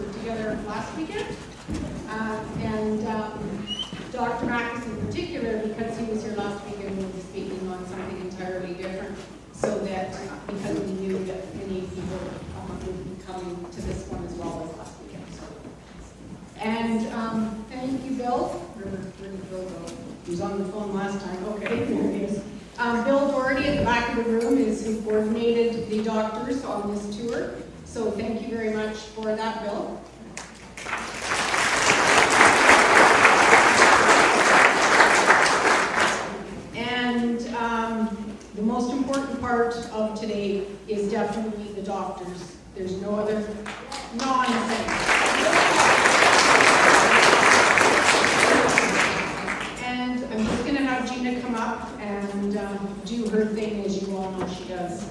were together last weekend. Dr. Mackes in particular, because he was here last weekend, will be speaking on something entirely different, so that because we knew that many people would be coming to this one as well as last weekend. So. And thank you, Bill. Where did Bill go? He was on the phone last time. Okay, there he is. Bill Doherty at the back of the room is who coordinated the doctors on this tour. So thank you very much for that, Bill. And the most important part of today is definitely the doctors. There's no other nonsense. And I'm just going to have Gina come up and do her thing, as you all know she does.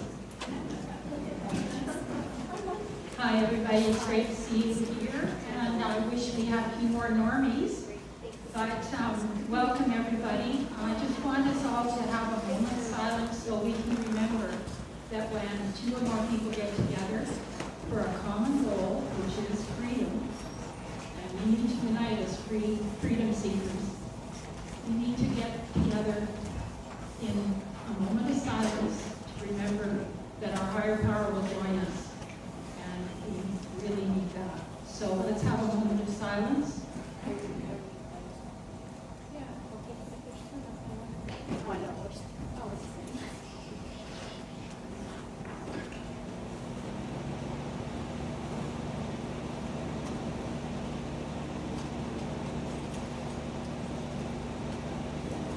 Hi everybody, it's great to see you here, and I wish we had a few more normies, but welcome everybody. I just want us all to have a moment of silence so we can remember that when two or more people get together for a common goal, which is freedom, and we need to unite as freedom seekers, we need to get together in a moment of silence to remember that our higher power will join us. We really need that. So let's have a moment of silence.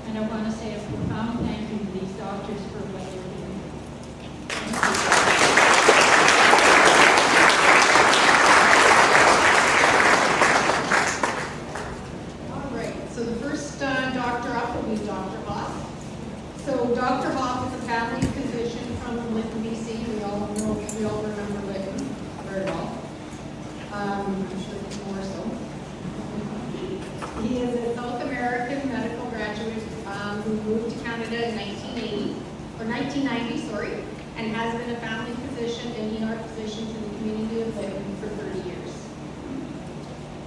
And I want to say a profound thank you to these doctors for what they're doing. So the first doctor up will be Dr. Hoffe. So Dr. Hoffe is a family physician from Lytton, BC. We all remember Lytton very well. I'm sure there's more so. He is a South American medical graduate who moved to Canada in 1990, and has been a family physician and ER physician in the community of Lytton for 30 years.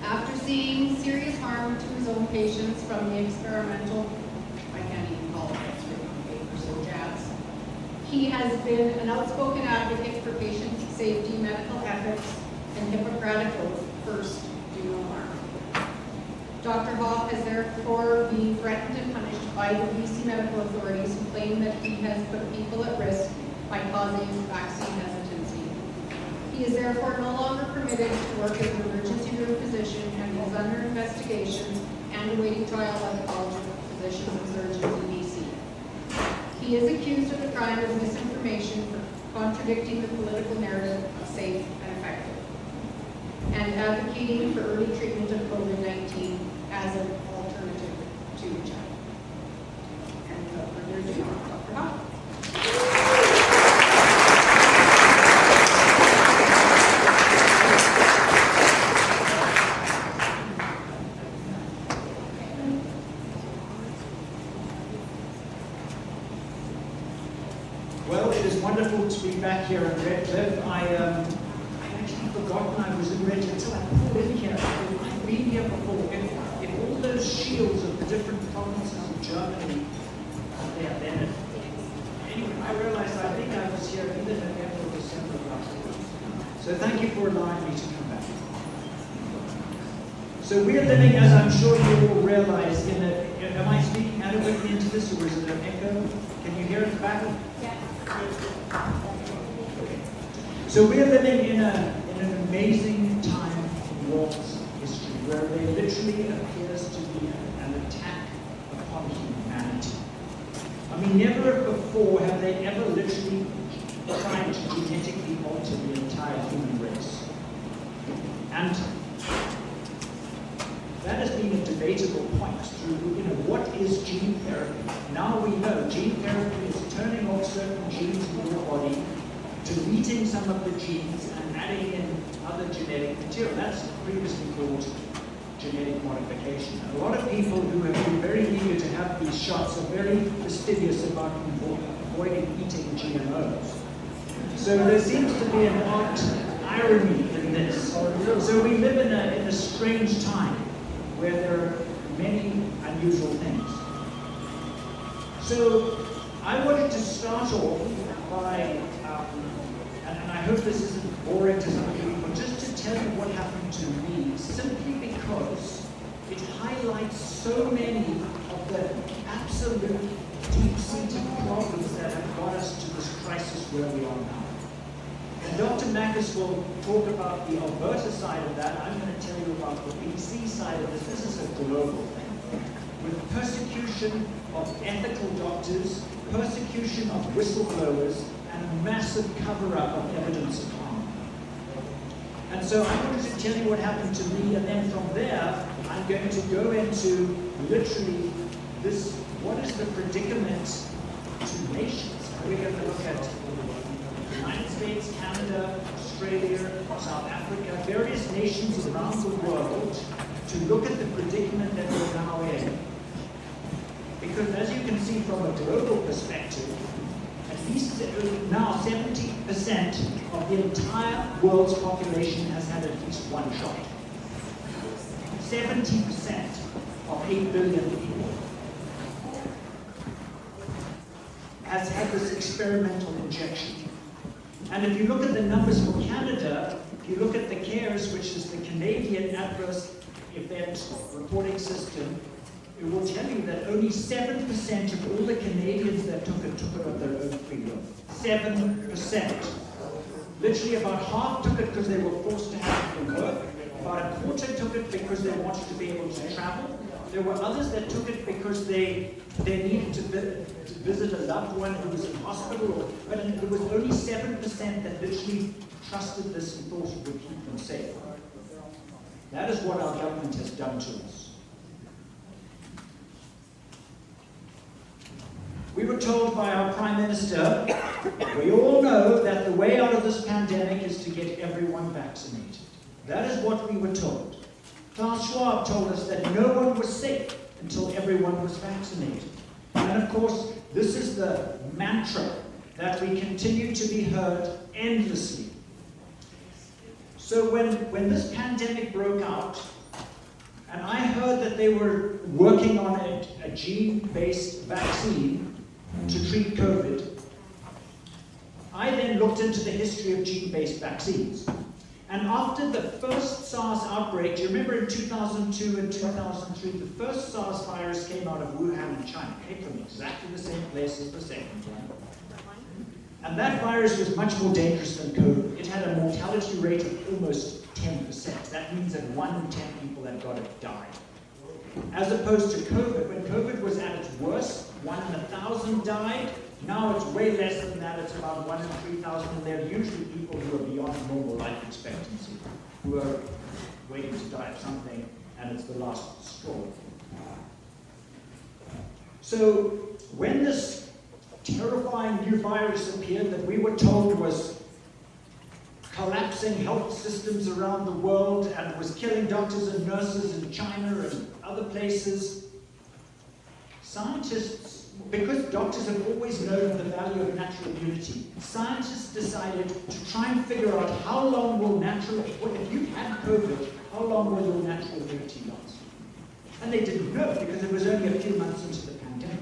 After seeing serious harm to his own patients from the experimental, I can't even call it papers or jabs, he has been an outspoken advocate for patient safety, medical ethics, and Hippocratic oath, first, do no harm. Dr. Hoffe has therefore been threatened and punished by the BC medical authorities who claim that he has put people at risk by causing vaccine hesitancy. He is therefore no longer permitted to work as an emergency room physician and is under investigation and awaiting trial by the College of Physicians and Surgeons in BC. He is accused of the crime of misinformation for contradicting the political narrative of safe and effective, and advocating for early treatment of COVID-19 as an alternative to China. And without further ado, Dr. Hoffe. Well, it is wonderful to be back here in Redcliff. I actually forgotten I was in Redcliff until I pulled in here. I've been here before. If all those shields of the different provinces of Germany are there, then anyway, I realized I think I was here either November or December last year. So thank you for allowing me to come back. So we're living, as I'm sure you all realize, in a, am I speaking adequately into this, or is it an echo? Can you hear it back? Yes. Okay. So we're living in an amazing time in world's history where there literally appears to be an attack upon humanity. I mean, never before have they ever literally tried to genetically alter the entire human race. And that has been a debatable point through, what is gene therapy? Now we know gene therapy is turning off certain genes in your body, deleting some of the genes and adding in other genetic material. That's previously called genetic modification. And a lot of people who have been very eager to have these shots are very fastidious about avoiding eating GMOs. So there seems to be an odd irony in this. So we live in a strange time where there are many unusual things. So I wanted to start off by, and I hope this isn't boring to some people, just to tell you what happened to me, simply because it highlights so many of the absolute deep-seated problems that have got us to this crisis where we are now. And Dr. Mackes will talk about the Alberta side of that. I'm going to tell you about the BC side of this. This is a global thing. With persecution of ethical doctors, persecution of whistleblowers, and a massive cover-up of evidence of harm. And so I wanted to tell you what happened to me, and then from there, I'm going to go into literally this, what is the predicament to nations? We're going to look at the United States, Canada, Australia, South Africa, various nations around the world, to look at the predicament that we're now in. Because as you can see from a global perspective, at least now 70% of the entire world's population has had at least one shot. 70% of 8 billion people has had this experimental injection. And if you look at the numbers for Canada, if you look at the CARES, which is the Canadian Adverse Event Reporting System, it will tell you that only 7% of all the Canadians that took it of their own free will. 7%. Literally about half took it because they were forced to have it for work. About a quarter took it because they wanted to be able to travel. There were others that took it because they needed to visit a loved one who was in hospital. But there was only 7% that literally trusted this and thought it would keep them safe. That is what our government has done to us. We were told by our Prime Minister, we all know that the way out of this pandemic is to get everyone vaccinated. That is what we were told. Klaus Schwab told us that no one was safe until everyone was vaccinated. And of course, this is the mantra that we continue to be heard endlessly. So when this pandemic broke out, and I heard that they were working on a gene-based vaccine to treat COVID, I then looked into the history of gene-based vaccines. And after the first SARS outbreak, do you remember in 2002 and 2003, the first SARS virus came out of Wuhan in China. It came from exactly the same place as the second one. And that virus was much more dangerous than COVID. It had a mortality rate of almost 10%. That means that 1 in 10 people that got it died. As opposed to COVID, when COVID was at its worst, 1 in 1,000 died. Now it's way less than that. It's about 1 in 3,000, and they're usually people who are beyond normal life expectancy, who are waiting to die of something, and it's the last straw. So when this terrifying new virus appeared that we were told was collapsing health systems around the world and was killing doctors and nurses in China and other places, scientists, because doctors have always known the value of natural immunity, scientists decided to try and figure out how long will if you had COVID, how long will your natural immunity last? And they didn't know because it was only a few months into the pandemic.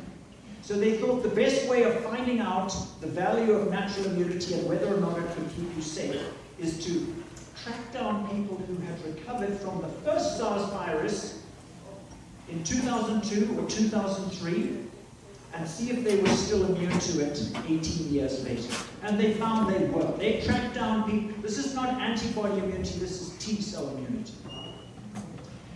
So they thought the best way of finding out the value of natural immunity and whether or not it could keep you safe is to track down people who had recovered from the first SARS virus in 2002 or 2003 and see if they were still immune to it 18 years later. And they found they were. They tracked down people. This is not antibody immunity, this is T-cell immunity.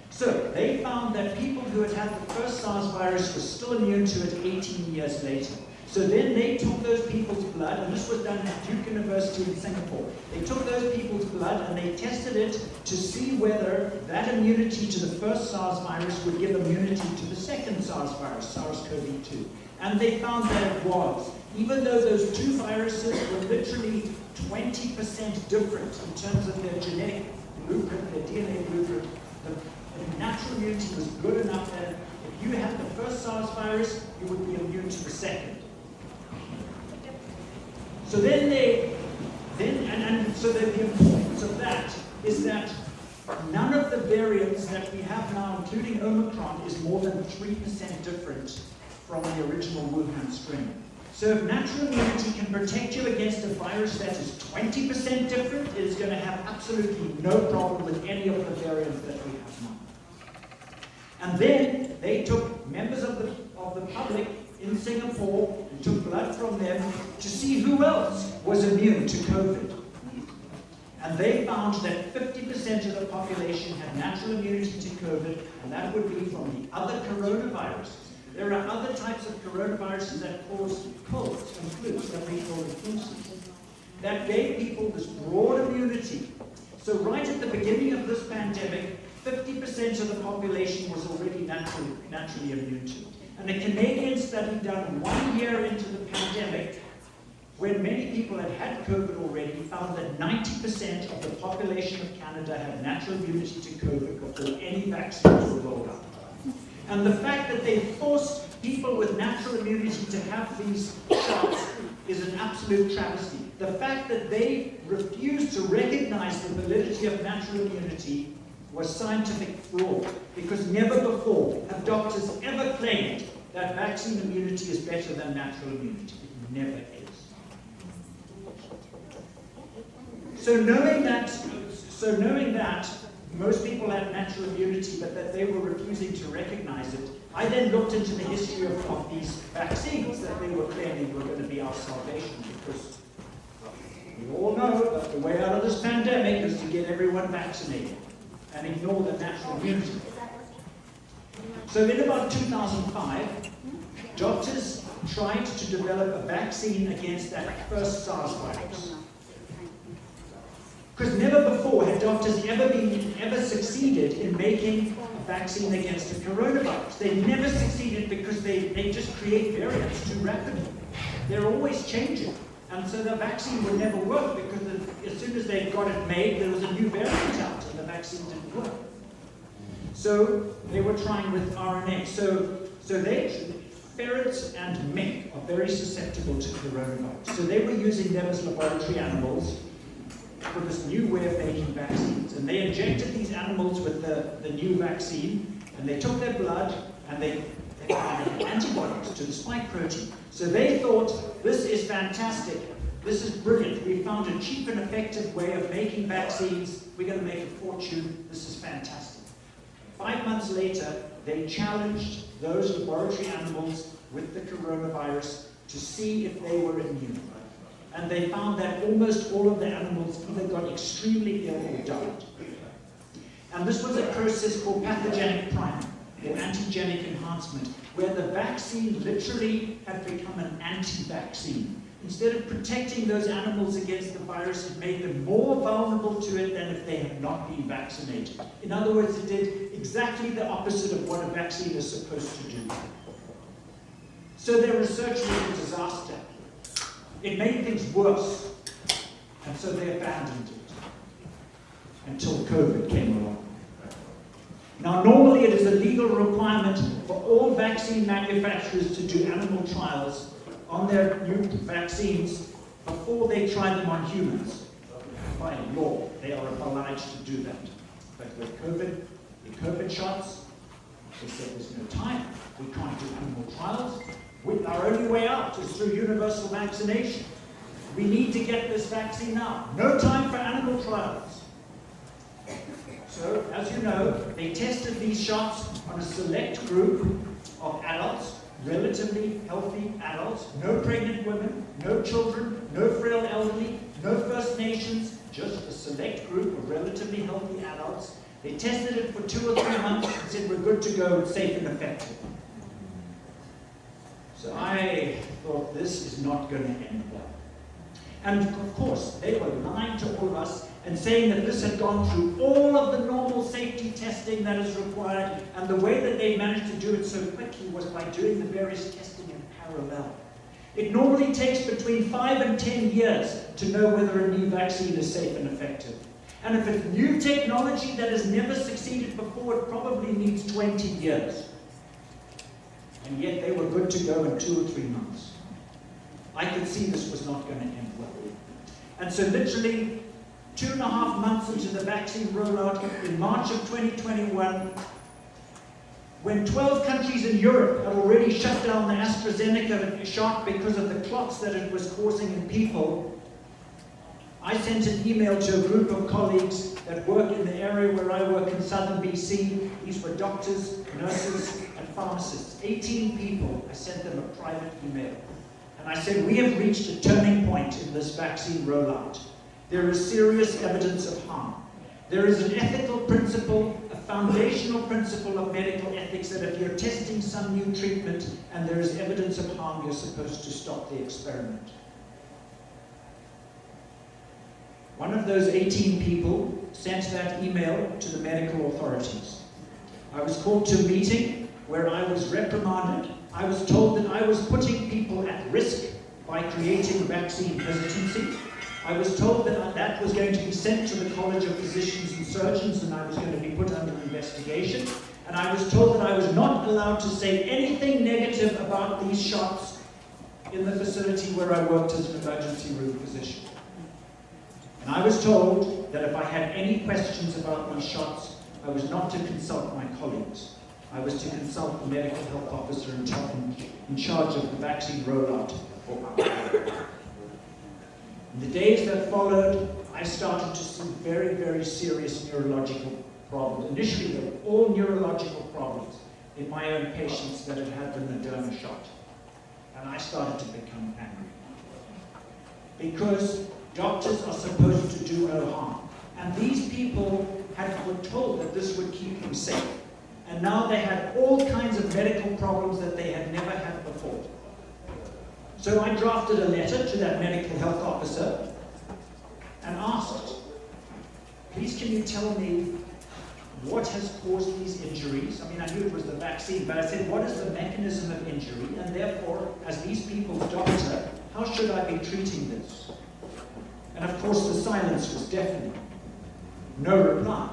So they found that people who had had the first SARS virus were still immune to it 18 years later. So then they took those people's blood, and this was done at Duke University in Singapore. They took those people's blood and they tested it to see whether that immunity to the first SARS virus would give immunity to the second SARS virus, SARS-CoV-2. And they found that it was. Even though those two viruses were literally 20% different in terms of their genetic blueprint, their DNA blueprint, the natural immunity was good enough that if you had the first SARS virus, you would be immune to the second. So then so the importance of that is that none of the variants that we have now, including Omicron, is more than 3% different from the original Wuhan strain. So if natural immunity can protect you against a virus that is 20% different, it is going to have absolutely no problem with any of the variants that we have now. And then they took members of the public in Singapore and took blood from them to see who else was immune to COVID. And they found that 50% of the population had natural immunity to COVID, and that would be from the other coronaviruses. There are other types of coronaviruses that cause colds and flus that we call influenza. That gave people this broad immunity. So right at the beginning of this pandemic, 50% of the population was already naturally immune to it. And a Canadian study done 1 year into the pandemic, when many people had had COVID already, found that 90% of the population of Canada had natural immunity to COVID before any vaccines were rolled out. And the fact that they forced people with natural immunity to have these shots is an absolute travesty. The fact that they refused to recognize the validity of natural immunity was scientific fraud, because never before have doctors ever claimed that vaccine immunity is better than natural immunity. It never is. So knowing that most people had natural immunity, but that they were refusing to recognize it, I then looked into the history of these vaccines that they were claiming were going to be our salvation, because we all know that the way out of this pandemic is to get everyone vaccinated and ignore the natural immunity. So in about 2005, doctors tried to develop a vaccine against that first SARS virus. Because never before had doctors ever succeeded in making a vaccine against a coronavirus. They never succeeded because they just create variants too rapidly. They're always changing. And so the vaccine would never work, because as soon as they got it made, there was a new variant out and the vaccine didn't work. So they were trying with RNA. Ferrets and mink are very susceptible to coronavirus. So they were using them as laboratory animals for this new way of making vaccines. And they injected these animals with the new vaccine, and they took their blood, and they found antibodies to the spike protein. So they thought, this is fantastic. This is brilliant. We found a cheap and effective way of making vaccines. We're going to make a fortune. This is fantastic. 5 months later, they challenged those laboratory animals with the coronavirus to see if they were immune. And they found that almost all of the animals either got extremely ill or died. And this was a process called pathogenic priming, or antigenic enhancement, where the vaccine literally had become an anti-vaccine. Instead of protecting those animals against the virus, it made them more vulnerable to it than if they had not been vaccinated. In other words, it did exactly the opposite of what a vaccine is supposed to do. So their research was a disaster. It made things worse, and so they abandoned it until COVID came along. Now, normally it is a legal requirement for all vaccine manufacturers to do animal trials on their new vaccines before they try them on humans. By law, they are obliged to do that. But with COVID, the COVID shots, they said there's no time. We can't do animal trials. Our only way out is through universal vaccination. We need to get this vaccine out. No time for animal trials. So, as you know, they tested these shots on a select group of adults, relatively healthy adults, no pregnant women, no children, no frail elderly, no First Nations, just a select group of relatively healthy adults. They tested it for 2 or 3 months and said, we're good to go, it's safe and effective. So I thought, this is not going to end well. And of course, they were lying to all of us and saying that this had gone through all of the normal safety testing that is required, and the way that they managed to do it so quickly was by doing the various testing in parallel. It normally takes between 5 and 10 years to know whether a new vaccine is safe and effective. And if it's new technology that has never succeeded before, it probably needs 20 years. And yet they were good to go in 2 or 3 months. I could see this was not going to end well. And so literally, 2.5 months into the vaccine rollout in March of 2021, when 12 countries in Europe had already shut down the AstraZeneca shot because of the clots that it was causing in people, I sent an email to a group of colleagues that work in the area where I work in southern BC. These were doctors, nurses, and pharmacists. 18 people. I sent them a private email. And I said, we have reached a turning point in this vaccine rollout. There is serious evidence of harm. There is an ethical principle, a foundational principle of medical ethics that if you're testing some new treatment and there is evidence of harm, you're supposed to stop the experiment. One of those 18 people sent that email to the medical authorities. I was called to a meeting where I was reprimanded. I was told that I was putting people at risk by creating vaccine hesitancy. I was told that that was going to be sent to the College of Physicians and Surgeons and I was going to be put under investigation. And I was told that I was not allowed to say anything negative about these shots in the facility where I worked as an emergency room physician. And I was told that if I had any questions about these shots, I was not to consult my colleagues. I was to consult the medical health officer in charge of the vaccine rollout for our area. In the days that followed, I started to see very, very serious neurological problems. Initially, they were all neurological problems in my own patients that had had the Moderna shot. And I started to become angry. Because doctors are supposed to do no harm. And these people were told that this would keep them safe. And now they had all kinds of medical problems that they had never had before. So I drafted a letter to that medical health officer and asked, please can you tell me what has caused these injuries? I mean, I knew it was the vaccine, but I said, what is the mechanism of injury? And therefore, as these people's doctor, how should I be treating this? And of course, the silence was deafening. No reply.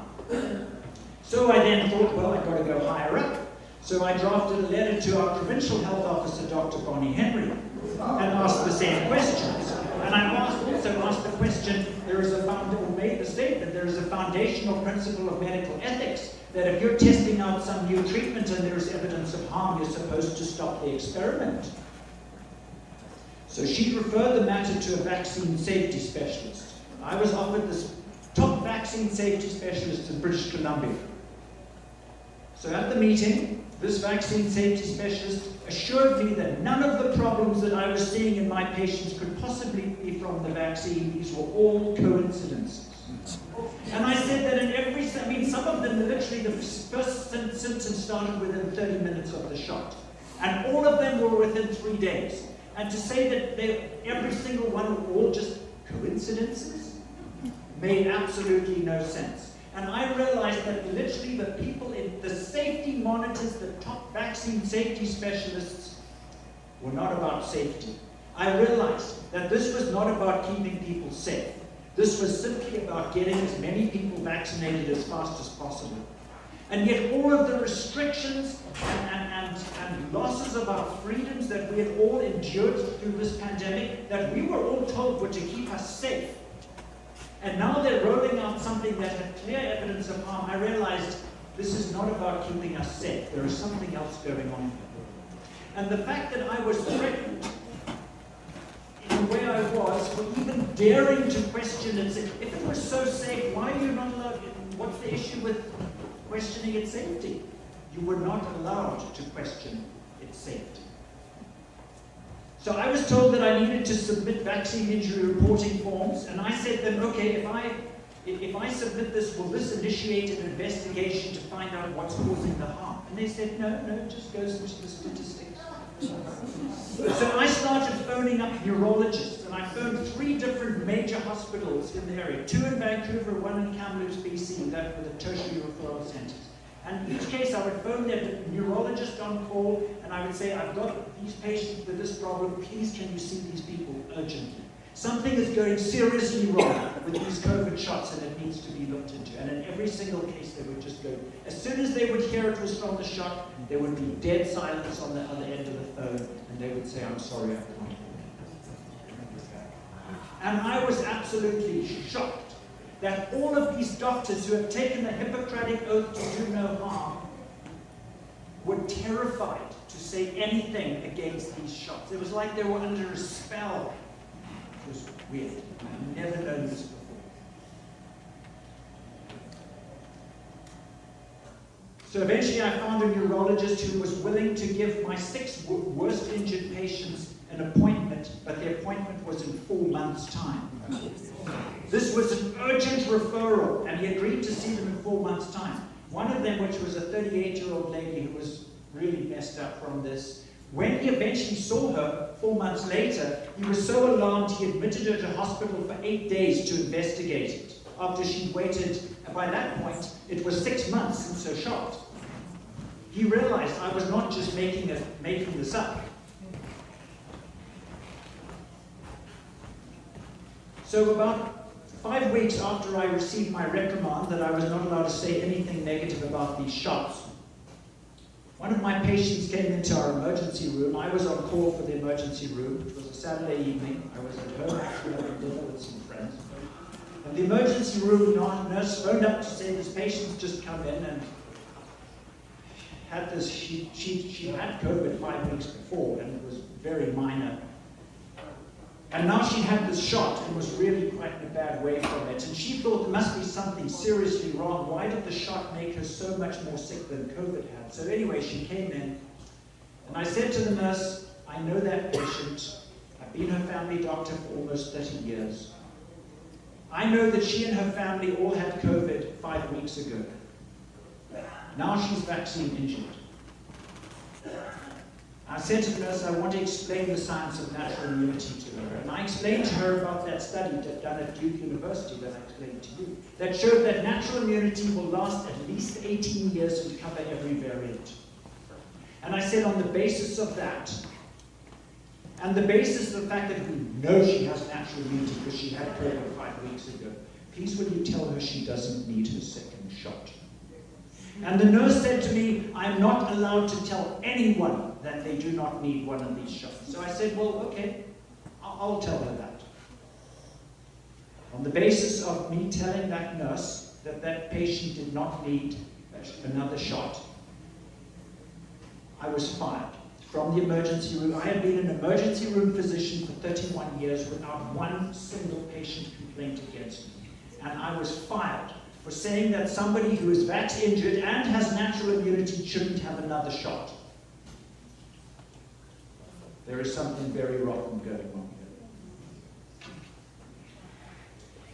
So I then thought, well, I've got to go higher up. So I drafted a letter to our provincial health officer, Dr. Bonnie Henry, and asked the same questions. And I also asked the question, made the statement, there is a foundational principle of medical ethics, that if you're testing out some new treatment and there is evidence of harm, you're supposed to stop the experiment. So she referred the matter to a vaccine safety specialist. I was offered this top vaccine safety specialist in British Columbia. So at the meeting, this vaccine safety specialist assured me that none of the problems that I was seeing in my patients could possibly be from the vaccine. These were all coincidences. And I said that some of them, literally the first symptoms started within 30 minutes of the shot. And all of them were within 3 days. And to say that every single one were all just coincidences made absolutely no sense. And I realized that literally the people in the safety monitors, the top vaccine safety specialists, were not about safety. I realized that this was not about keeping people safe. This was simply about getting as many people vaccinated as fast as possible. And yet all of the restrictions and losses of our freedoms that we had all endured through this pandemic, that we were all told were to keep us safe. And now they're rolling out something that had clear evidence of harm. I realized this is not about keeping us safe. There is something else going on here. And the fact that I was threatened in the way I was for even daring to question it, if it was so safe, why are you not allowed? What's the issue with questioning its safety? You were not allowed to question its safety. So I was told that I needed to submit vaccine injury reporting forms, and I said to them, okay, if I submit this, will this initiate an investigation to find out what's causing the harm? And they said, no, it just goes into the statistics. So I started phoning up neurologists, and I phoned 3 different major hospitals in the area, 2 in Vancouver, 1 in Kamloops, BC, that were the tertiary referral centers. And in each case, I would phone their neurologist on call, and I would say, I've got these patients with this problem, please can you see these people urgently? Something is going seriously wrong with these COVID shots, and it needs to be looked into. And in every single case, they would just go, as soon as they would hear it was from the shot, there would be dead silence on the other end of the phone, and they would say, I'm sorry, I can't. And I was absolutely shocked that all of these doctors who have taken the Hippocratic oath to do no harm were terrified to say anything against these shots. It was like they were under a spell. It was weird. I've never known this before. So eventually I found a neurologist who was willing to give my 6 worst injured patients an appointment, but the appointment was in 4 months' time. This was an urgent referral, and he agreed to see them in 4 months' time. One of them, which was a 38-year-old lady who was really messed up from this, when he eventually saw her 4 months later, he was so alarmed he admitted her to hospital for 8 days to investigate it. After she waited, and by that point, it was 6 months since her shot. He realized I was not just making this up. So about 5 weeks after I received my reprimand that I was not allowed to say anything negative about these shots, one of my patients came into our emergency room. I was on call for the emergency room. It was a Saturday evening. I was at home actually having dinner with some friends. And the emergency room nurse phoned up to say this patient's just come in and had this. She had COVID 5 weeks before, and it was very minor. And now she had this shot and was really quite in a bad way from it. And she thought there must be something seriously wrong. Why did the shot make her so much more sick than COVID had? So anyway, she came in, and I said to the nurse, I know that patient. I've been her family doctor for almost 30 years. I know that she and her family all had COVID 5 weeks ago. Now she's vaccine injured. I said to the nurse, I want to explain the science of natural immunity to her. And I explained to her about that study done at Duke University that I explained to you, that showed that natural immunity will last at least 18 years and cover every variant. And I said on the basis of that, and the basis of the fact that we know she has natural immunity because she had COVID 5 weeks ago, please will you tell her she doesn't need her second shot? And the nurse said to me, I'm not allowed to tell anyone that they do not need one of these shots. So I said, well, okay, I'll tell her that. On the basis of me telling that nurse that that patient did not need another shot, I was fired from the emergency room. I had been an emergency room physician for 31 years without one single patient complaint against me. And I was fired for saying that somebody who is vaccine injured and has natural immunity shouldn't have another shot. There is something very rotten going on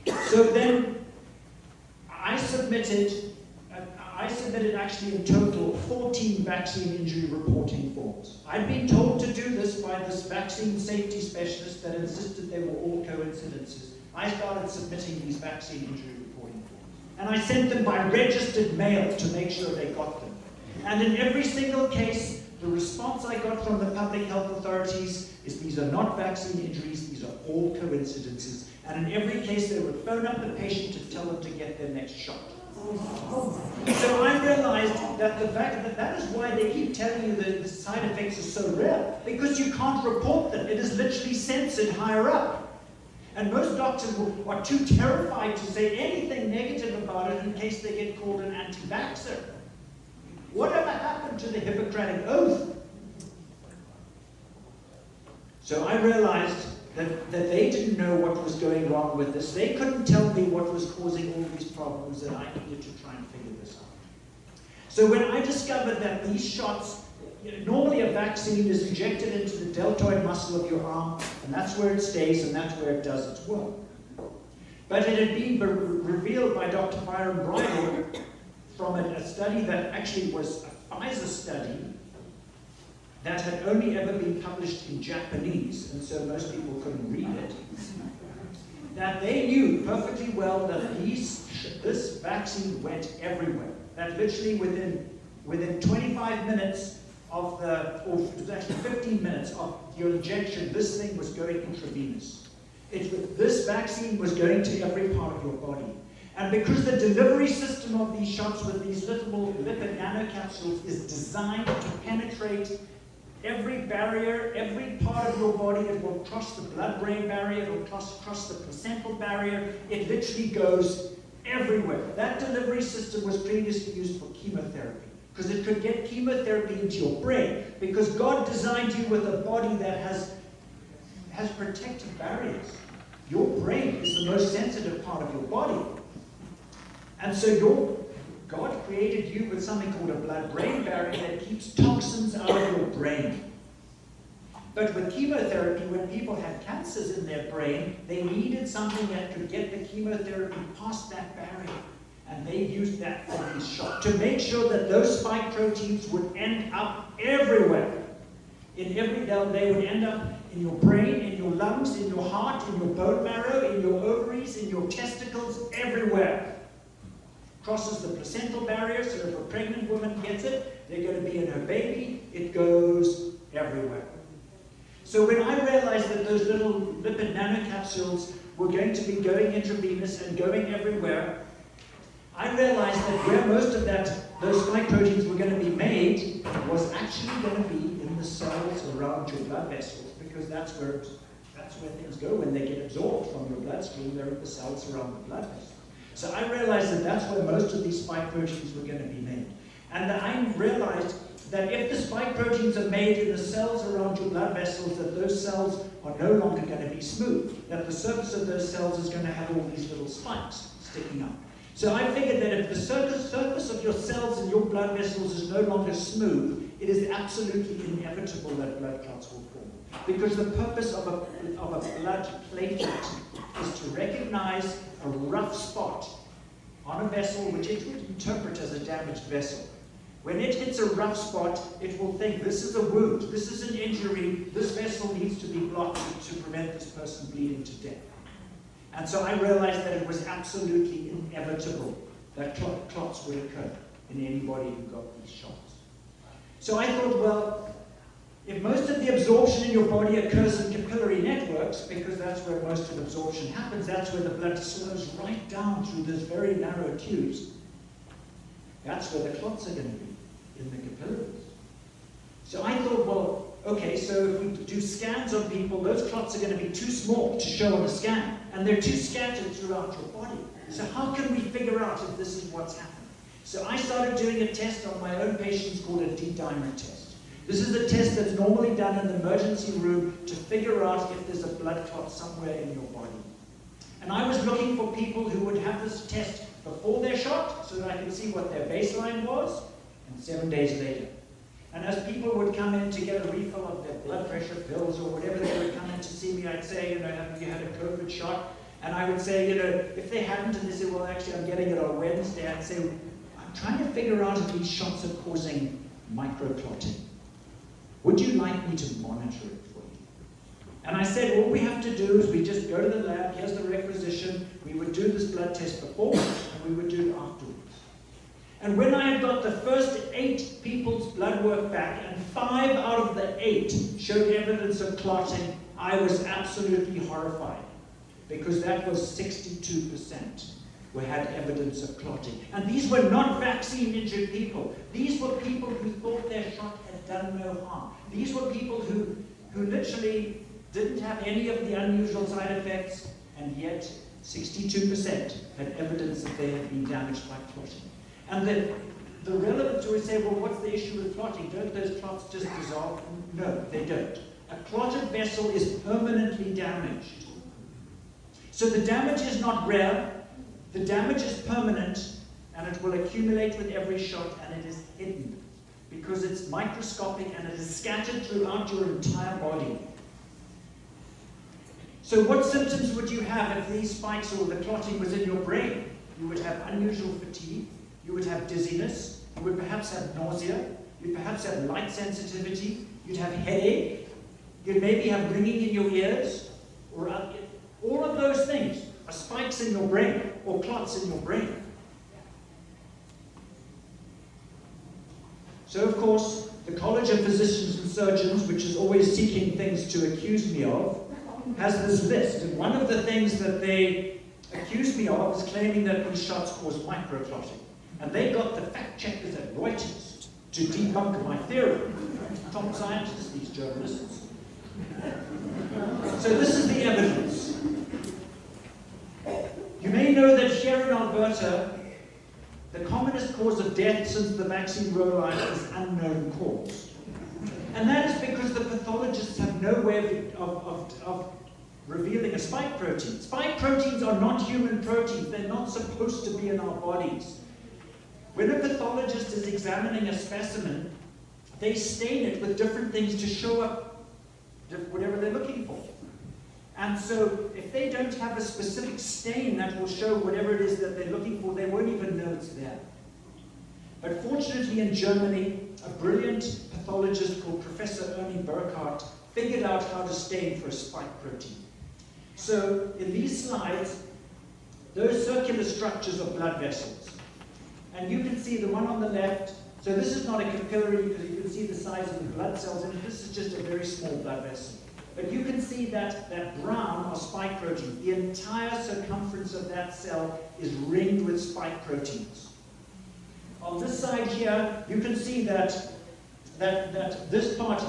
here. So then, I submitted actually in total 14 vaccine injury reporting forms. I'd been told to do this by this vaccine safety specialist that insisted they were all coincidences. I started submitting these vaccine injury reporting forms. And I sent them by registered mail to make sure they got them. And in every single case, the response I got from the public health authorities is these are not vaccine injuries, these are all coincidences. And in every case, they would phone up the patient to tell them to get their next shot. So I realized that the fact that is why they keep telling you that the side effects are so rare, because you can't report them. It is literally censored higher up. And most doctors are too terrified to say anything negative about it in case they get called an anti-vaxxer. Whatever happened to the Hippocratic Oath? So I realized that they didn't know what was going wrong with this. They couldn't tell me what was causing all these problems, and I needed to try and figure this out. So when I discovered that these shots, normally a vaccine is injected into the deltoid muscle of your arm, and that's where it stays, and that's where it does its work. But it had been revealed by Dr. Byron Bridle from a study that actually was a Pfizer study that had only ever been published in Japanese, and so most people couldn't read it, that they knew perfectly well that this vaccine went everywhere. That literally within 25 minutes of or it was actually 15 minutes of your injection, this thing was going intravenous. This vaccine was going to every part of your body. And because the delivery system of these shots with these little lipid nanocapsules is designed to penetrate every barrier, every part of your body. It will cross the blood-brain barrier, it will cross the placental barrier. It literally goes everywhere. That delivery system was previously used for chemotherapy, because it could get chemotherapy into your brain, because God designed you with a body that has protective barriers. Your brain is the most sensitive part of your body. And so God created you with something called a blood-brain barrier that keeps toxins out of your brain. But with chemotherapy, when people had cancers in their brain, they needed something that could get the chemotherapy past that barrier. And they used that for these shots to make sure that those spike proteins would end up everywhere. They would end up in your brain, in your lungs, in your heart, in your bone marrow, in your ovaries, in your testicles, everywhere. Crosses the placental barrier, so if a pregnant woman gets it, they're going to be in her baby. It goes everywhere. So when I realized that those little lipid nanocapsules were going to be going intravenous and going everywhere, I realized that where most of those spike proteins were going to be made was actually going to be in the cells around your blood vessels, because that's where things go when they get absorbed from your bloodstream. They're in the cells around the blood vessels. So I realized that that's where most of these spike proteins were going to be made. And I realized that if the spike proteins are made in the cells around your blood vessels, that those cells are no longer going to be smooth, that the surface of those cells is going to have all these little spikes sticking up. So I figured that if the surface of your cells and your blood vessels is no longer smooth, it is absolutely inevitable that blood clots will form. Because the purpose of a blood platelet is to recognize a rough spot on a vessel which it would interpret as a damaged vessel. When it hits a rough spot, it will think, this is a wound, this is an injury, this vessel needs to be blocked to prevent this person bleeding to death. And so I realized that it was absolutely inevitable that clots would occur in anybody who got these shots. So I thought, well, if most of the absorption in your body occurs in capillary networks, because that's where most of absorption happens, that's where the blood slows right down through those very narrow tubes, that's where the clots are going to be, in the capillaries. So I thought, well, okay, so if we do scans on people, those clots are going to be too small to show on a scan, and they're too scattered throughout your body. So how can we figure out if this is what's happening? So I started doing a test on my own patients called a D-dimer test. This is a test that's normally done in the emergency room to figure out if there's a blood clot somewhere in your body. And I was looking for people who would have this test before their shot, so that I could see what their baseline was, and 7 days later. And as people would come in to get a refill of their blood pressure pills or whatever, they would come in to see me, I'd say, have you had a COVID shot? And I would say, if they hadn't, and they say, well, actually, I'm getting it on Wednesday, I'd say, I'm trying to figure out if these shots are causing microclotting. Would you like me to monitor it for you? And I said, all we have to do is we just go to the lab, here's the requisition, we would do this blood test before, and we would do it afterwards. And when I had got the first 8 people's blood work back, and 5 out of the 8 showed evidence of clotting, I was absolutely horrified, because that was 62% who had evidence of clotting. And these were not vaccine-injured people. These were people who thought their shot had done no harm. These were people who literally didn't have any of the unusual side effects, and yet 62% had evidence that they had been damaged by clotting. And the relevance would say, well, what's the issue with clotting? Don't those clots just dissolve? No, they don't. A clotted vessel is permanently damaged. So the damage is not rare, the damage is permanent, and it will accumulate with every shot, and it is hidden, because it's microscopic and it is scattered throughout your entire body. So what symptoms would you have if these spikes or the clotting was in your brain? You would have unusual fatigue, you would have dizziness, you would perhaps have nausea, you'd perhaps have light sensitivity, you'd have headache, you'd maybe have ringing in your ears, or all of those things are spikes in your brain or clots in your brain. So of course, the College of Physicians and Surgeons, which is always seeking things to accuse me of, has this list. And one of the things that they accused me of is claiming that these shots cause microclotting. And they got the fact checkers at Reuters to debunk my theory. Top scientists, these journalists. So this is the evidence. You may know that here in Alberta, the commonest cause of death since the vaccine rollout is unknown cause. And that is because the pathologists have no way of revealing a spike protein. Spike proteins are not human proteins. They're not supposed to be in our bodies. When a pathologist is examining a specimen, they stain it with different things to show up whatever they're looking for. And so if they don't have a specific stain that will show whatever it is that they're looking for, they won't even know it's there. But fortunately in Germany, a brilliant pathologist called Professor Ernie Burkhardt figured out how to stain for a spike protein. So in these slides, those circular structures are blood vessels. And you can see the one on the left. So this is not a capillary because you can see the size of the blood cells in it. This is just a very small blood vessel. But you can see that brown are spike proteins. The entire circumference of that cell is ringed with spike proteins. On this side here, you can see that this part,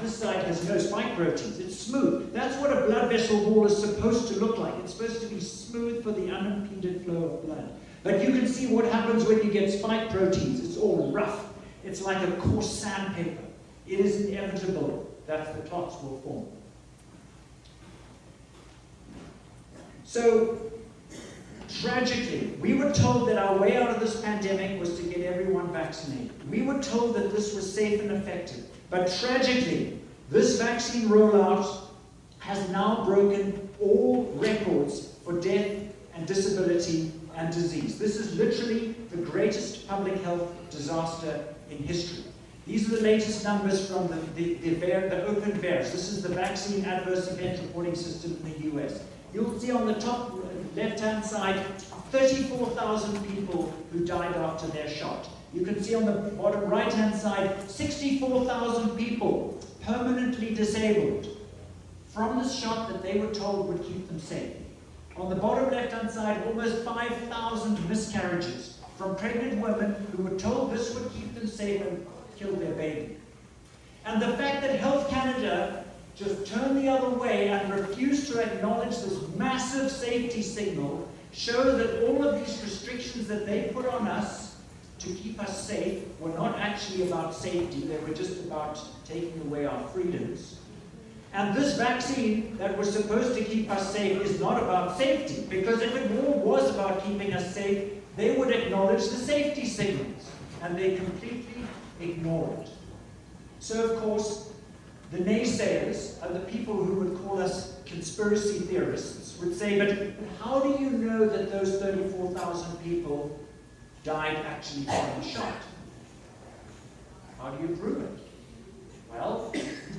this side has no spike proteins. It's smooth. That's what a blood vessel wall is supposed to look like. It's supposed to be smooth for the unimpeded flow of blood. But you can see what happens when you get spike proteins. It's all rough. It's like a coarse sandpaper. It is inevitable that the clots will form. So, tragically, we were told that our way out of this pandemic was to get everyone vaccinated. We were told that this was safe and effective. But tragically, this vaccine rollout has now broken all records for death and disability and disease. This is literally the greatest public health disaster in history. These are the latest numbers from the open VAERS. This is the Vaccine Adverse Event Reporting System in the US. You'll see on the top left-hand side, 34,000 people who died after their shot. You can see on the bottom right-hand side, 64,000 people permanently disabled from the shot that they were told would keep them safe. On the bottom left-hand side, almost 5,000 miscarriages from pregnant women who were told this would keep them safe and kill their baby. And the fact that Health Canada just turned the other way and refused to acknowledge this massive safety signal shows that all of these restrictions that they put on us to keep us safe were not actually about safety. They were just about taking away our freedoms. And this vaccine that was supposed to keep us safe is not about safety, because if it all was about keeping us safe, they would acknowledge the safety signals, and they completely ignore it. So, of course, the naysayers, and the people who would call us conspiracy theorists, would say, but how do you know that those 34,000 people died actually from the shot? How do you prove it? Well,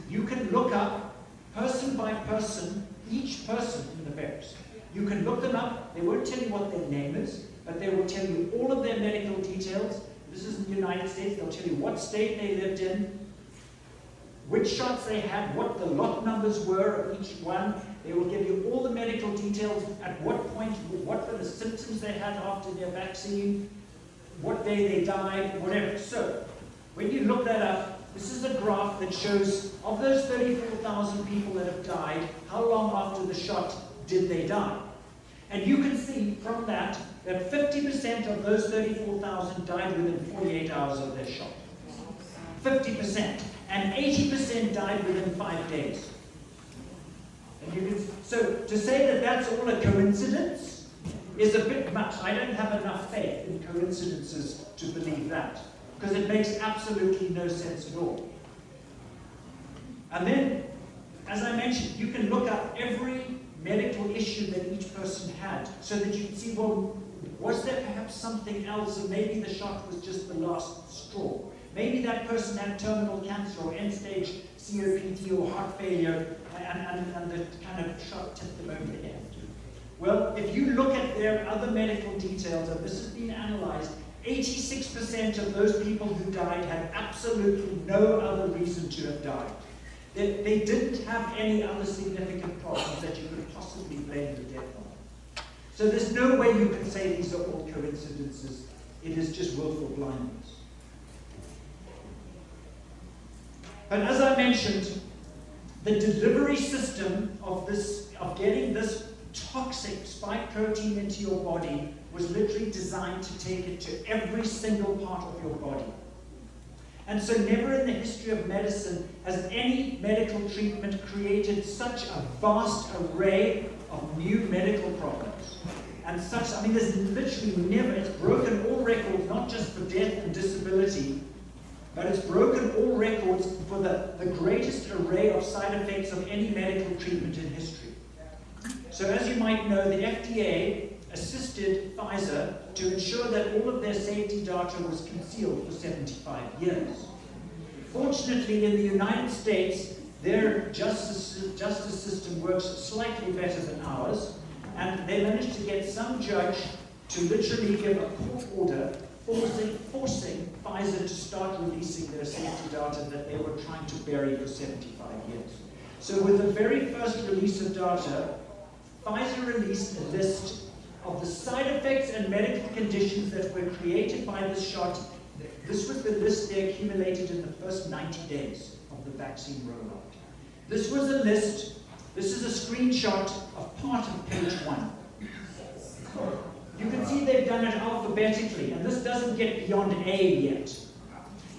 you can look up, person by person, each person in the VAERS. You can look them up. They won't tell you what their name is, but they will tell you all of their medical details. This is in the United States. They'll tell you what state they lived in, which shots they had, what the lot numbers were of each one. They will give you all the medical details, at what point, what were the symptoms they had after their vaccine, what day they died, whatever. So, when you look that up, this is a graph that shows, of those 34,000 people that have died, how long after the shot did they die? And you can see from that 50% of those 34,000 died within 48 hours of their shot. 50%. And 80% died within 5 days. And you can, so to say that that's all a coincidence is a bit much. I don't have enough faith in coincidences to believe that, because it makes absolutely no sense at all. And then, as I mentioned, you can look up every medical issue that each person had, so that you can see, well, was there perhaps something else, and maybe the shot was just the last straw. Maybe that person had terminal cancer or end-stage COPD or heart failure, and the kind of shot tipped them over the head. Well, if you look at their other medical details, and this has been analyzed, 86% of those people who died had absolutely no other reason to have died. They didn't have any other significant problems that you could possibly blame the death on. So there's no way you can say these are all coincidences. It is just willful blindness. But as I mentioned, the delivery system of getting this toxic spike protein into your body was literally designed to take it to every single part of your body. And so never in the history of medicine has any medical treatment created such a vast array of new medical problems. And such, I mean, there's literally never, it's broken all records, not just for death and disability, but it's broken all records for the greatest array of side effects of any medical treatment in history. So as you might know, the FDA assisted Pfizer to ensure that all of their safety data was concealed for 75 years. Fortunately, in the United States, their justice system works slightly better than ours, and they managed to get some judge to literally give a court order forcing Pfizer to start releasing their safety data that they were trying to bury for 75 years. So with the very first release of data, Pfizer released a list of the side effects and medical conditions that were created by this shot. This was the list they accumulated in the first 90 days of the vaccine rollout. This was a list. This is a screenshot of part of page 1. You can see they've done it alphabetically, and this doesn't get beyond A yet.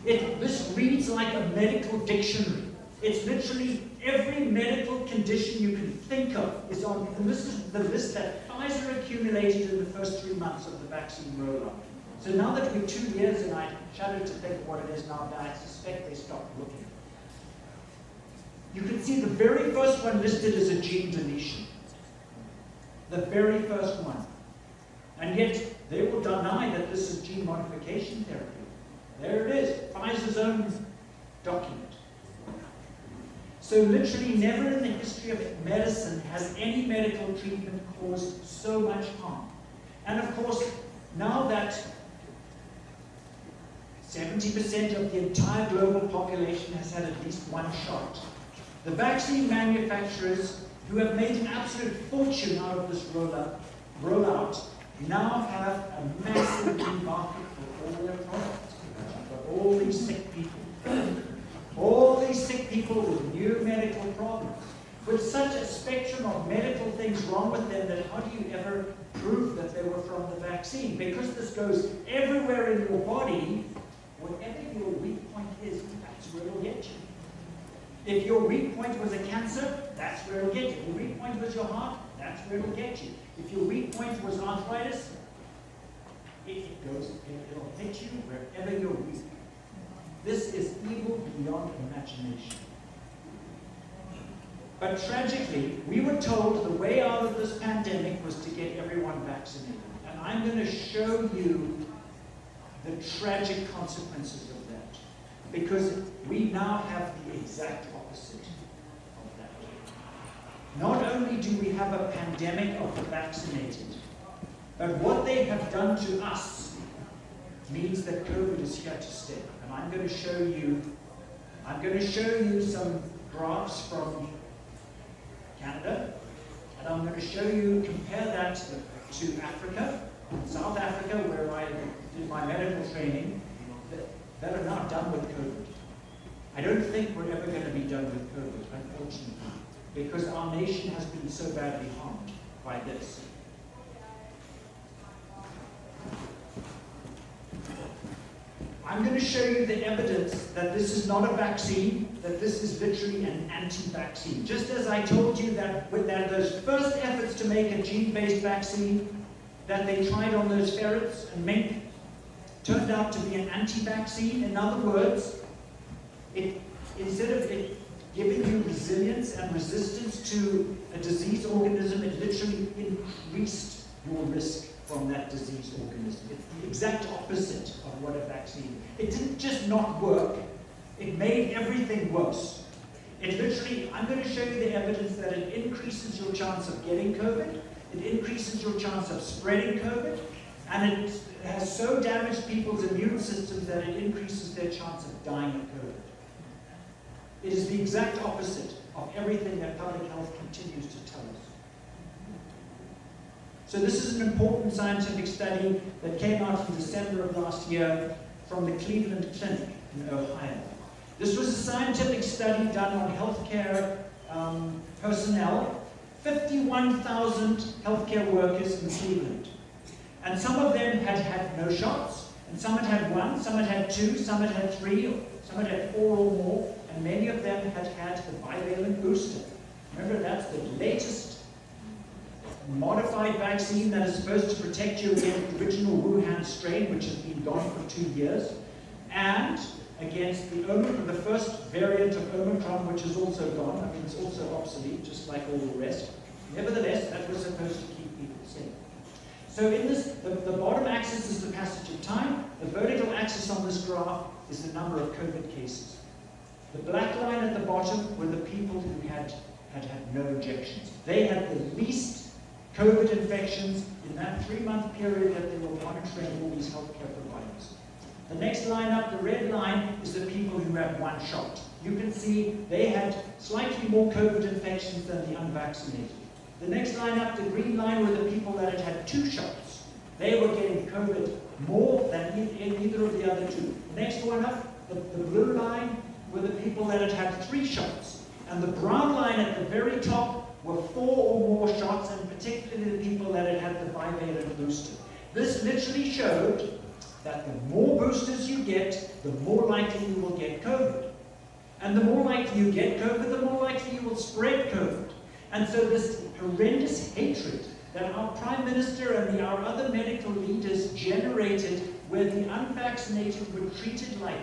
This reads like a medical dictionary. It's literally every medical condition you can think of is on, and this is the list that Pfizer accumulated in the first 3 months of the vaccine rollout. So now that we're 2 years, and I shudder to think of what it is now, but I suspect they stopped looking. You can see the very first one listed as a gene deletion. The very first one. And yet, they will deny that this is gene modification therapy. There it is, Pfizer's own document. So literally never in the history of medicine has any medical treatment caused so much harm. And of course, now that 70% of the entire global population has had at least one shot, the vaccine manufacturers, who have made an absolute fortune out of this rollout, now have a massive new market for all their products, for all these sick people. All these sick people with new medical problems, with such a spectrum of medical things wrong with them, that how do you ever prove that they were from the vaccine? Because this goes everywhere in your body, whatever your weak point is, that's where it'll get you. If your weak point was a cancer, that's where it'll get you. If your weak point was your heart, that's where it'll get you. If your weak point was arthritis, it'll hit you wherever you're weak. This is evil beyond imagination. But tragically, we were told the way out of this pandemic was to get everyone vaccinated. And I'm going to show you the tragic consequences of that. Because we now have the exact opposite of that. Not only do we have a pandemic of the vaccinated, but what they have done to us means that COVID is here to stay. And I'm going to show you some graphs from Canada, and I'm going to show you, compare that to Africa, South Africa, where I did my medical training, that are now done with COVID. I don't think we're ever going to be done with COVID, unfortunately, because our nation has been so badly harmed by this. I'm going to show you the evidence that this is not a vaccine, that this is literally an anti-vaccine. Just as I told you that with those first efforts to make a gene-based vaccine that they tried on those ferrets and mink turned out to be an anti-vaccine. In other words, instead of it giving you resilience and resistance to a disease organism, it literally increased your risk from that disease organism. It's the exact opposite of what a vaccine. It didn't just not work, it made everything worse. It literally, I'm going to show you the evidence that it increases your chance of getting COVID, it increases your chance of spreading COVID, and it has so damaged people's immune systems that it increases their chance of dying of COVID. It is the exact opposite of everything that public health continues to tell us. So this is an important scientific study that came out in December of last year from the Cleveland Clinic in Ohio. This was a scientific study done on healthcare personnel, 51,000 healthcare workers in Cleveland. And some of them had had no shots, and some had one, some had two, some had three, some had four or more, and many of them had had the bivalent booster. Remember, that's the latest modified vaccine that is supposed to protect you against the original Wuhan strain, which has been gone for 2 years, and against the first variant of Omicron, which is also gone. I mean, it's also obsolete, just like all the rest. Nevertheless, that was supposed to keep people safe. So in this, the bottom axis is the passage of time. The vertical axis on this graph is the number of COVID cases. The black line at the bottom were the people who had no injections. They had the least COVID infections in that 3-month period that they were monitoring all these healthcare providers. The next line up, the red line, is the people who had one shot. You can see they had slightly more COVID infections than the unvaccinated. The next line up, the green line, were the people that had had 2 shots. They were getting COVID more than either of the other two. The next one up, the blue line, were the people that had had 3 shots. And the brown line at the very top were 4 or more shots, and particularly the people that had had the bivalent booster. This literally showed that the more boosters you get, the more likely you will get COVID. And the more likely you get COVID, the more likely you will spread COVID. And so this horrendous hatred that our Prime Minister and our other medical leaders generated, where the unvaccinated were treated like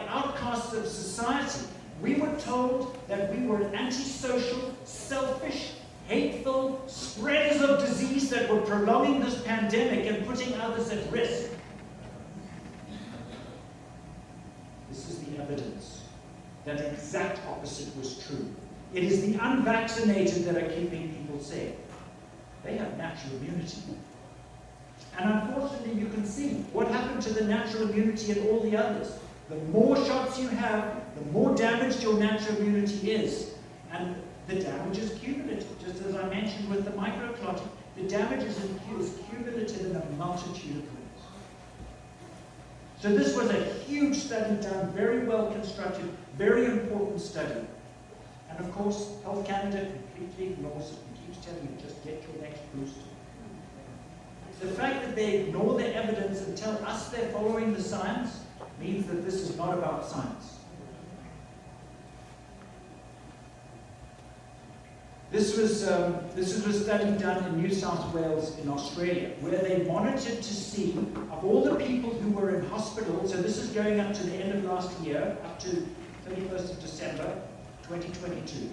outcasts of society. We were told that we were antisocial, selfish, hateful spreaders of disease that were prolonging this pandemic and putting others at risk. This is the evidence that the exact opposite was true. It is the unvaccinated that are keeping people safe. They have natural immunity. And unfortunately, you can see what happened to the natural immunity in all the others. The more shots you have, the more damaged your natural immunity is. And the damage is cumulative, just as I mentioned with the microclotting. The damage is cumulative in a multitude of ways. So this was a huge study done, very well constructed, very important study. And of course, Health Canada completely ignores it and keeps telling you, just get your next booster. The fact that they ignore the evidence and tell us they're following the science means that this is not about science. This was a study done in New South Wales in Australia, where they monitored to see of all the people who were in hospital, so this is going up to the end of last year, up to 31st of December 2022,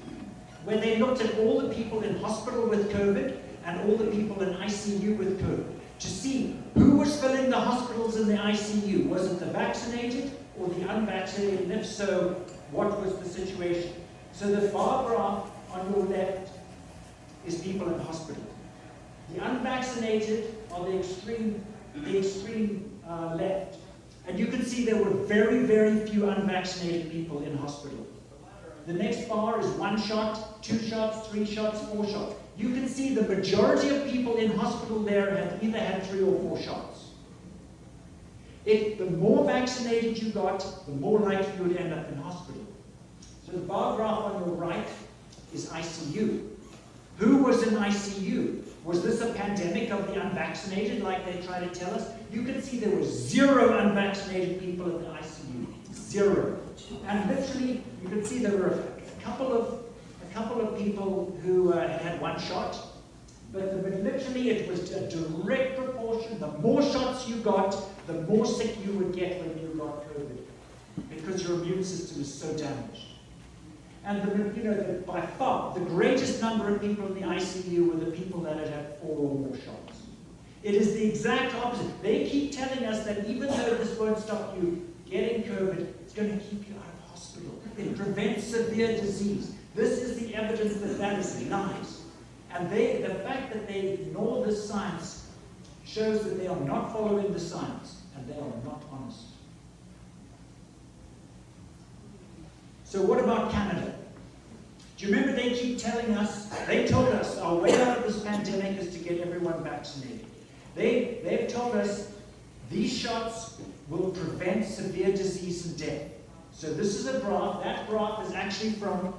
where they looked at all the people in hospital with COVID and all the people in ICU with COVID, to see who was filling the hospitals in the ICU. Was it the vaccinated or the unvaccinated? And if so, what was the situation? So the bar graph on your left is people in hospital. The unvaccinated are the extreme left. And you can see there were very, very few unvaccinated people in hospital. The next bar is 1 shot, 2 shots, 3 shots, 4 shots. You can see the majority of people in hospital there have either had 3 or 4 shots. The more vaccinated you got, the more likely you would end up in hospital. So the bar graph on your right is ICU. Who was in ICU? Was this a pandemic of the unvaccinated, like they try to tell us? You can see there were 0 unvaccinated people in the ICU. 0. And literally, you can see there were a couple of people who had 1 shot, but literally it was a direct proportion. The more shots you got, the more sick you would get when you got COVID, because your immune system is so damaged. And by far, the greatest number of people in the ICU were the people that had had 4 or more shots. It is the exact opposite. They keep telling us that even though this won't stop you getting COVID, it's going to keep you out of hospital. It prevents severe disease. This is the evidence that that is lies. And the fact that they ignore this science shows that they are not following the science, and they are not honest. So what about Canada? Do you remember they keep telling us, they told us our way out of this pandemic is to get everyone vaccinated. They've told us These shots will prevent severe disease and death. So this is a graph. That graph is actually from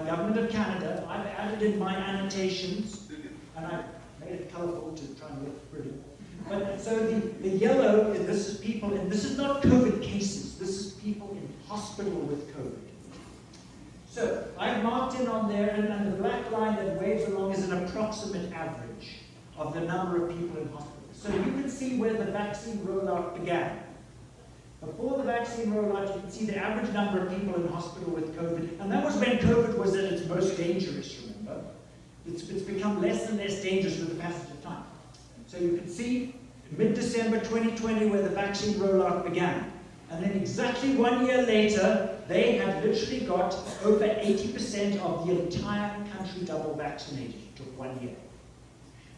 Government of Canada. I've added in my annotations, and I've made it colorful to try and look pretty. But so the yellow, this is people, and this is not COVID cases. This is people in hospital with COVID. So I've marked in on there, and the black line that waves along is an approximate average of the number of people in hospital. So you can see where the vaccine rollout began. Before the vaccine rollout, you can see the average number of people in hospital with COVID, and that was when COVID was at its most dangerous, remember? It's become less and less dangerous with the passage of time. So you can see mid-December 2020 where the vaccine rollout began. And then exactly 1 year later, they had literally got over 80% of the entire country double vaccinated. It took 1 year.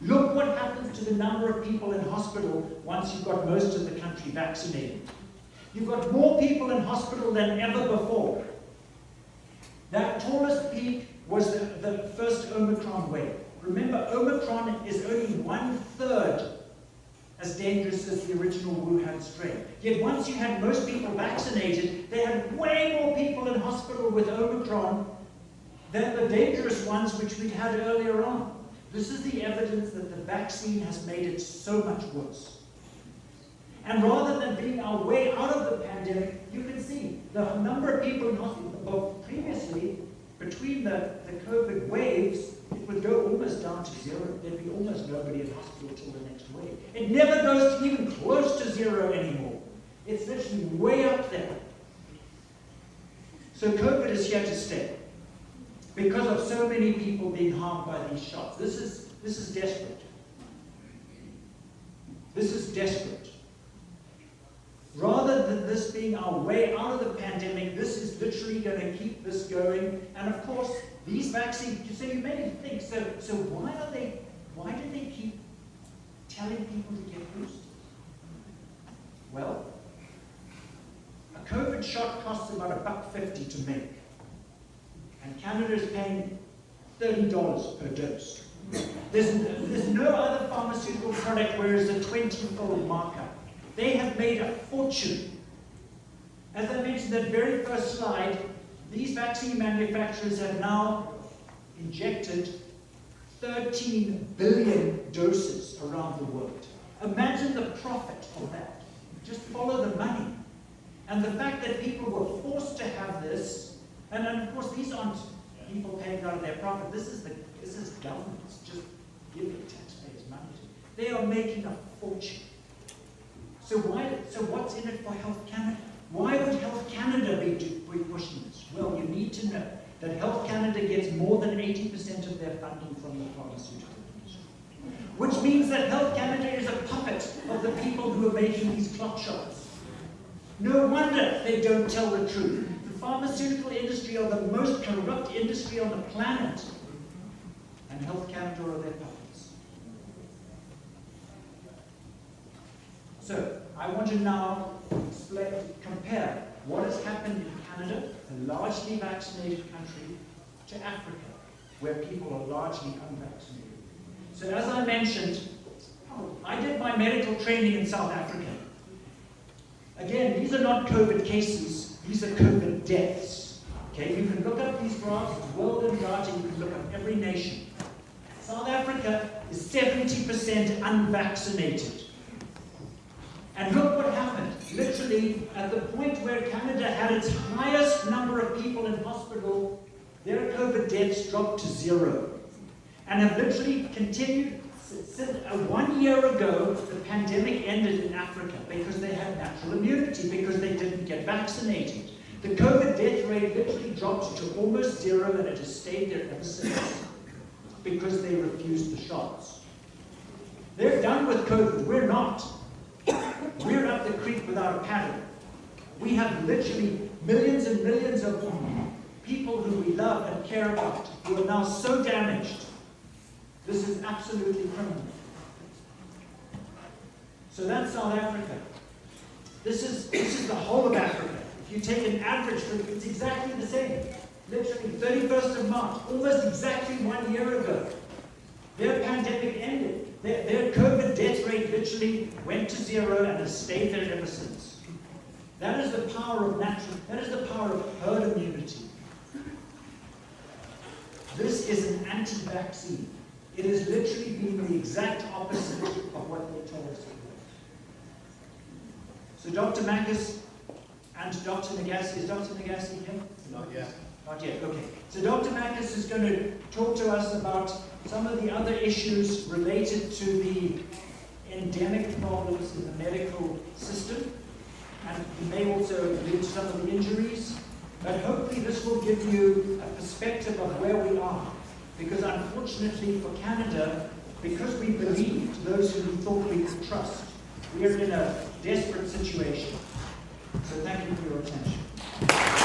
Look what happens to the number of people in hospital once you've got most of the country vaccinated. You've got more people in hospital than ever before. That tallest peak was the first Omicron wave. Remember, Omicron is only 1/3 as dangerous as the original Wuhan strain. Yet once you had most people vaccinated, they had way more people in hospital with Omicron than the dangerous ones which we'd had earlier on. This is the evidence that the vaccine has made it so much worse. And rather than being our way out of the pandemic, you can see the number of people in hospital. Previously, between the COVID waves, it would go almost down to zero. There'd be almost nobody in hospital till the next wave. It never goes to even close to zero anymore. It's literally way up there. So COVID is here to stay because of so many people being harmed by these shots. This is desperate. This is desperate. Rather than this being our way out of the pandemic, this is literally going to keep this going. And of course, these vaccines, so you may think, so why do they keep telling people to get boosted? Well, a COVID shot costs about $1.50 to make. And Canada is paying $30 per dose. There's no other pharmaceutical product where it's a 20-fold markup. They have made a fortune. As I mentioned that very first slide, these vaccine manufacturers have now injected 13 billion doses around the world. Imagine the profit of that. Just follow the money. And the fact that people were forced to have this, and of course these aren't people paying out of their profit, this is governments just giving taxpayers money. They are making a fortune. So what's in it for Health Canada? Why would Health Canada be pushing this? Well, you need to know that Health Canada gets more than 80% of their funding from the pharmaceutical industry. Which means that Health Canada is a puppet of the people who are making these clot shots. No wonder they don't tell the truth. The pharmaceutical industry are the most corrupt industry on the planet. And Health Canada are their puppets. So, I want to now compare what has happened in Canada, a largely vaccinated country, to Africa, where people are largely unvaccinated. So as I mentioned, I did my medical training in South Africa. Again, these are not COVID cases, these are COVID deaths. Okay, you can look up these graphs, it's world data, you can look up every nation. South Africa is 70% unvaccinated. And look what happened. Literally, at the point where Canada had its highest number of people in hospital, their COVID deaths dropped to 0. And have literally continued since 1 year ago, the pandemic ended in Africa because they had natural immunity, because they didn't get vaccinated. The COVID death rate literally dropped to almost 0, and it has stayed there ever since because they refused the shots. They're done with COVID. We're not. We're up the creek without a paddle. We have literally millions and millions of people who we love and care about who are now so damaged. This is absolutely criminal. So that's South Africa. This is the whole of Africa. If you take an average, it's exactly the same. Literally 31st of March, almost exactly 1 year ago. Their pandemic ended. Their COVID death rate literally went to 0 and has stayed there ever since. That is the power of that is the power of herd immunity. This is an anti-vaccine. It has literally been the exact opposite of what they told us it was. So Dr. Mackes and Dr. Nagasi, is Dr. Nagasi here? Not yet. Not yet, okay. So Dr. Mackes is going to talk to us about some of the other issues related to the endemic problems in the medical system. And he may also allude to some of the injuries. But hopefully this will give you a perspective of where we are. Because unfortunately for Canada, because we believed those who we thought we could trust, we are in a desperate situation. So thank you for your attention.